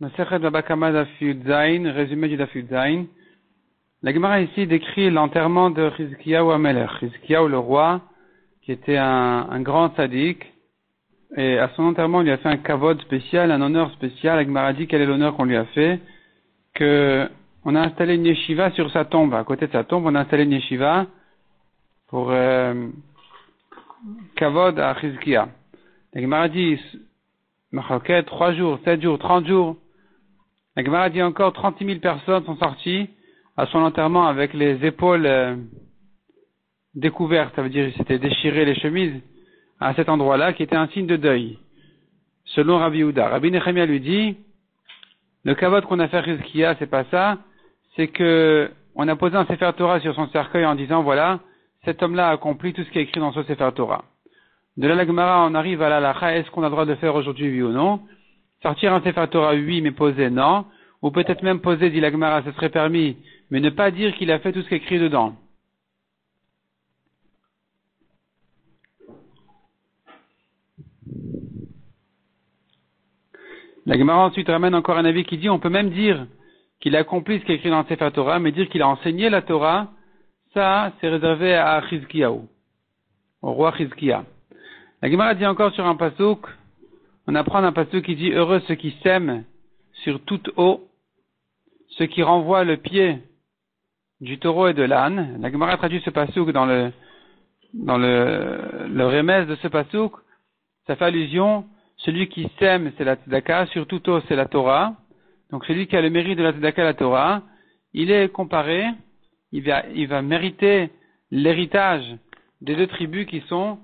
Masechet Baba Kama Daf Yud Zayin, résumé du Daf Yud Zayin. La Gemara ici décrit l'enterrement de Chizkiyahu Amelech. Chizkiyahu, le roi, qui était un grand sadique, et à son enterrement, on lui a fait un kavod spécial, un honneur spécial. La Gemara dit quel est l'honneur qu'on lui a fait, que on a installé une yeshiva sur sa tombe. À côté de sa tombe, on a installé une yeshiva pour kavod à Chizkiyahu. La Gemara dit, Machoket, 3 jours, 7 jours, 30 jours. La Gemara dit encore 30 000 personnes sont sorties à son enterrement avec les épaules découvertes. Ça veut dire qu'ils s'étaient déchirés les chemises à cet endroit-là, qui était un signe de deuil. Selon Rabbi Yehuda. Rabbi Nechemia lui dit, le kavod qu'on a fait à Chizkiyahu, c'est pas ça, c'est que on a posé un Sefer Torah sur son cercueil en disant, voilà, cet homme-là a accompli tout ce qui est écrit dans ce Sefer Torah. De là, la Gemara, on arrive à la halakha, est-ce qu'on a le droit de le faire aujourd'hui, oui ou non? Sortir un Sefer Torah, oui, mais poser, non. Ou peut-être même poser, dit la Gemara, ce serait permis, mais ne pas dire qu'il a fait tout ce qui est écrit dedans. La Gemara ensuite ramène encore un avis qui dit, on peut même dire qu'il a accompli ce qui est écrit dans le Sefer Torah, mais dire qu'il a enseigné la Torah, ça, c'est réservé à Chizkiyahu, au roi Chizkiyahu. La Gemara dit encore sur un pasouk, on apprend un pasouk qui dit, heureux ceux qui sèment sur toute eau, ceux qui renvoient le pied du taureau et de l'âne. La Gemara traduit ce pasouk dans le remez de ce pasouk. Ça fait allusion, celui qui sème, c'est la tzedaka, sur toute eau, c'est la Torah. Donc celui qui a le mérite de la tzedaka, la Torah, il est comparé, il va mériter l'héritage des deux tribus qui sont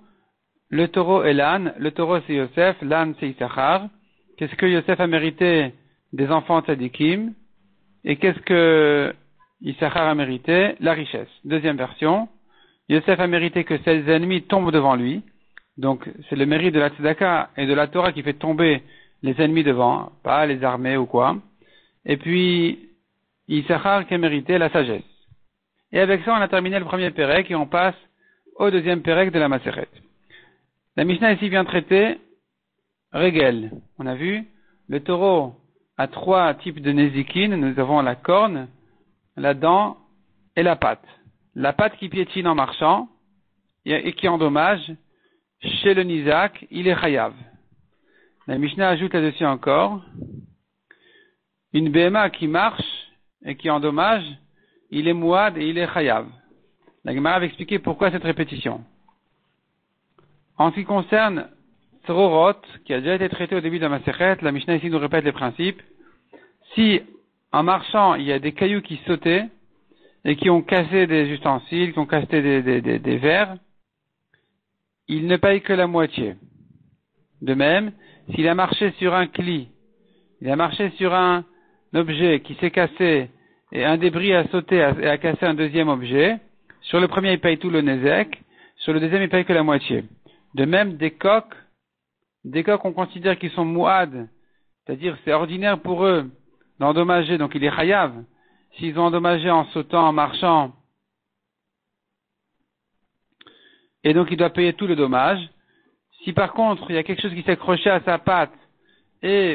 le taureau et l'âne. Le taureau c'est Yosef, l'âne c'est Issachar. Qu'est-ce que Yosef a mérité des enfants tzadikim? Et qu'est-ce que Issachar a mérité? La richesse. Deuxième version. Yosef a mérité que ses ennemis tombent devant lui. Donc c'est le mérite de la tzedaka et de la Torah qui fait tomber les ennemis devant, pas les armées ou quoi. Et puis Issachar qui a mérité la sagesse. Et avec ça on a terminé le premier pérek et on passe au deuxième pérek de la Masechet. La Mishnah ici vient traiter Regel. On a vu, le taureau a 3 types de nézikin. Nous avons la corne, la dent et la patte. La patte qui piétine en marchant et qui endommage, chez le nizak, il est chayav. La Mishnah ajoute là-dessus encore, une béma qui marche et qui endommage, il est mouad et il est chayav. La Gemara va expliquer pourquoi cette répétition. En ce qui concerne Tzororot, qui a déjà été traité au début de la Masechet, la Mishnah ici nous répète les principes. Si, en marchant, il y a des cailloux qui sautaient, et qui ont cassé des ustensiles, qui ont cassé des verres, il ne paye que la moitié. De même, s'il a marché sur un cli, il a marché sur un objet qui s'est cassé, et un débris a sauté et a cassé un deuxième objet, sur le premier il paye tout le nezek, sur le deuxième il paye que la moitié. De même, des coqs on considère qu'ils sont mouad, c'est-à-dire c'est ordinaire pour eux d'endommager, donc il est chayav. S'ils ont endommagé en sautant, en marchant, et donc il doit payer tout le dommage. Si par contre il y a quelque chose qui s'est accroché à sa patte,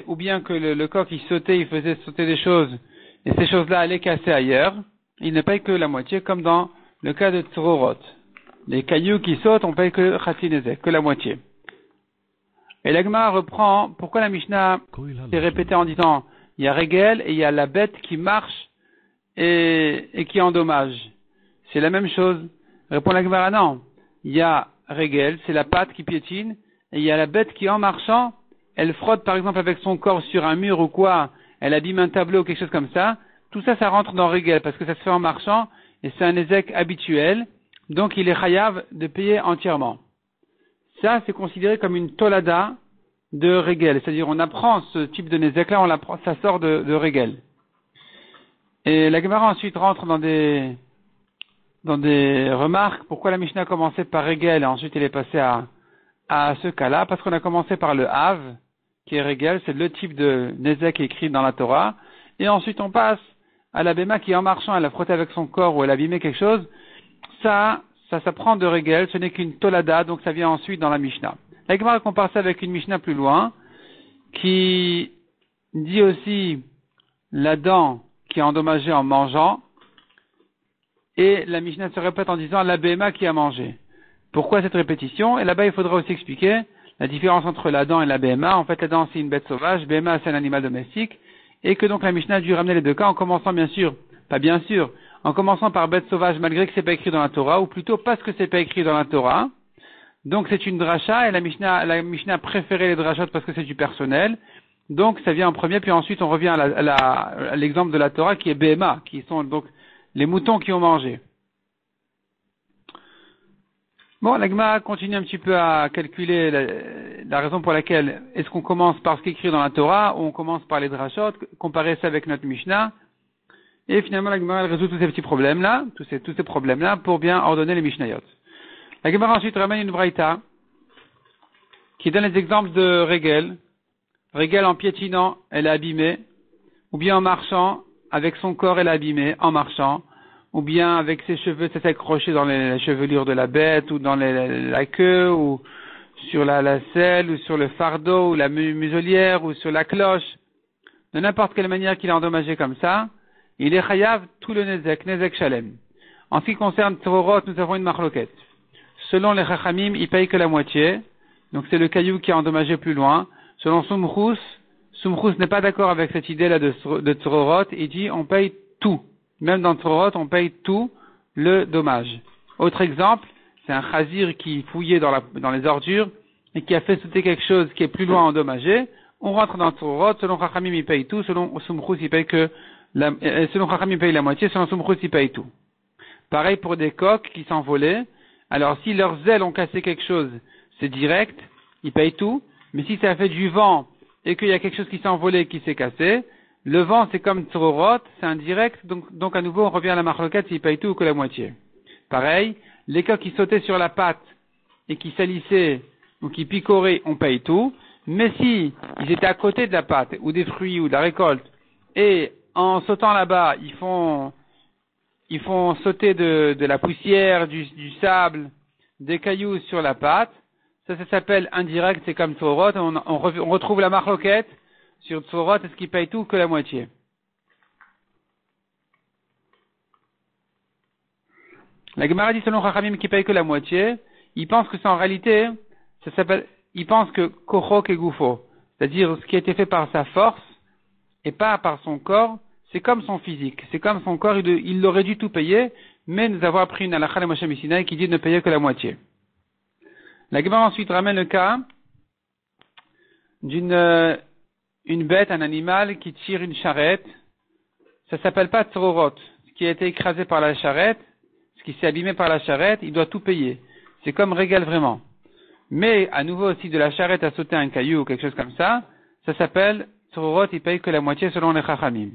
ou bien que le coq il sautait, il faisait sauter des choses, et ces choses-là allaient casser ailleurs, il ne paye que la moitié, comme dans le cas de Tzororot. Les cailloux qui sautent, on paye que Khatinezek, que la moitié. Et la Gemara reprend pourquoi la Mishnah s'est répétée en disant il y a Regel et il y a la bête qui marche et qui endommage. C'est la même chose. Répond la Gemara non. Il y a Regel, c'est la patte qui piétine, et il y a la bête qui en marchant, elle frotte par exemple avec son corps sur un mur ou quoi, elle abîme un tableau ou quelque chose comme ça. Tout ça, ça rentre dans Regel parce que ça se fait en marchant et c'est un ézek habituel. Donc il est chayav de payer entièrement. Ça, c'est considéré comme une tolada de Regel. C'est-à-dire, on apprend ce type de nezek-là, ça sort de Regel. Et la Gemara ensuite rentre dans des remarques. Pourquoi la Mishnah a commencé par Regel et ensuite elle est passée à ce cas-là? Parce qu'on a commencé par le Hav, qui est Regel, c'est le type de nezek écrit dans la Torah. Et ensuite on passe à la béma qui en marchant, elle a frotté avec son corps ou elle a abîmé quelque chose. Ça s'apprend de Regel, ce n'est qu'une tolada, donc ça vient ensuite dans la Mishnah. La Gemara compare ça avec une Mishnah plus loin, qui dit aussi la dent qui est endommagée en mangeant, et la Mishnah se répète en disant la BMA qui a mangé. Pourquoi cette répétition? Et là-bas, il faudra aussi expliquer la différence entre la dent et la BMA. En fait, la dent, c'est une bête sauvage, BMA, c'est un animal domestique, et que donc la Mishnah a dû ramener les deux cas en commençant en commençant par bête sauvage malgré que c'est pas écrit dans la Torah, ou plutôt parce que c'est pas écrit dans la Torah. Donc c'est une dracha, et la Mishnah a préféré les drachot parce que c'est du personnel. Donc ça vient en premier, puis ensuite on revient à l'exemple de la Torah qui est BMA, qui sont donc les moutons qui ont mangé. Bon, la Gemara continue un petit peu à calculer la raison pour laquelle est-ce qu'on commence par ce qui est écrit dans la Torah ou on commence par les drachot, comparer ça avec notre Mishnah. Et finalement, la Gemara résout tous ces petits problèmes-là, tous ces problèmes-là pour bien ordonner les Mishnayot. La Gemara ensuite ramène une braïta qui donne les exemples de Régel. Régel en piétinant, elle est abîmée, ou bien en marchant, avec son corps, elle est abîmée, en marchant, ou bien avec ses cheveux, c'est accroché dans les chevelures de la bête, ou dans la queue, ou sur la selle, ou sur le fardeau, ou la muselière, ou sur la cloche. De n'importe quelle manière qu'il est endommagé comme ça, il est chayav tout le nezek shalem. En ce qui concerne Tzororot, nous avons une marloquette. Selon les Chachamim, il paye que la moitié, donc c'est le caillou qui est endommagé plus loin. Selon Sumchus n'est pas d'accord avec cette idée-là de Tzororot, il dit on paye tout. Même dans Tzororot, on paye tout le dommage. Autre exemple, c'est un chazir qui fouillait dans les ordures et qui a fait sauter quelque chose qui est plus loin endommagé. On rentre dans Tzororot, selon Chachamim, il paye tout, selon Sumchus, il paye selon Chachamim, il paye la moitié, selon Sumchus, il paye tout. Pareil pour des coqs qui s'envolaient. Alors, si leurs ailes ont cassé quelque chose, c'est direct, ils payent tout. Mais si ça a fait du vent et qu'il y a quelque chose qui s'est envolé et qui s'est cassé, le vent, c'est comme Tzororot, c'est indirect, donc à nouveau, on revient à la marloquette s'ils payent tout ou que la moitié. Pareil, les coqs qui sautaient sur la pâte et qui salissaient ou qui picoraient, on paye tout. Mais si ils étaient à côté de la pâte ou des fruits ou de la récolte, et en sautant là-bas, ils font sauter de la poussière, du sable, des cailloux sur la pâte. Ça s'appelle indirect, c'est comme Tzororot. On retrouve la marloquette sur Tzororot, est-ce qu'il paye tout que la moitié? La Gemara dit selon Chachamim qui paye que la moitié, il pense que c'est en réalité, il pense que Kochok et Goufo, c'est-à-dire ce qui a été fait par sa force et pas par son corps, c'est comme son physique, c'est comme son corps, il aurait dû tout payer, mais nous avons appris une halakha de Moshe Messinaï qui dit de ne payer que la moitié. La Gemara ensuite ramène le cas une bête, un animal qui tire une charrette. Ça s'appelle pas Tzororot. Ce qui a été écrasé par la charrette, ce qui s'est abîmé par la charrette, il doit tout payer. C'est comme Régel vraiment. Mais à nouveau aussi de la charrette à sauter un caillou ou quelque chose comme ça s'appelle Tzororot, il paye que la moitié selon les Chachamim.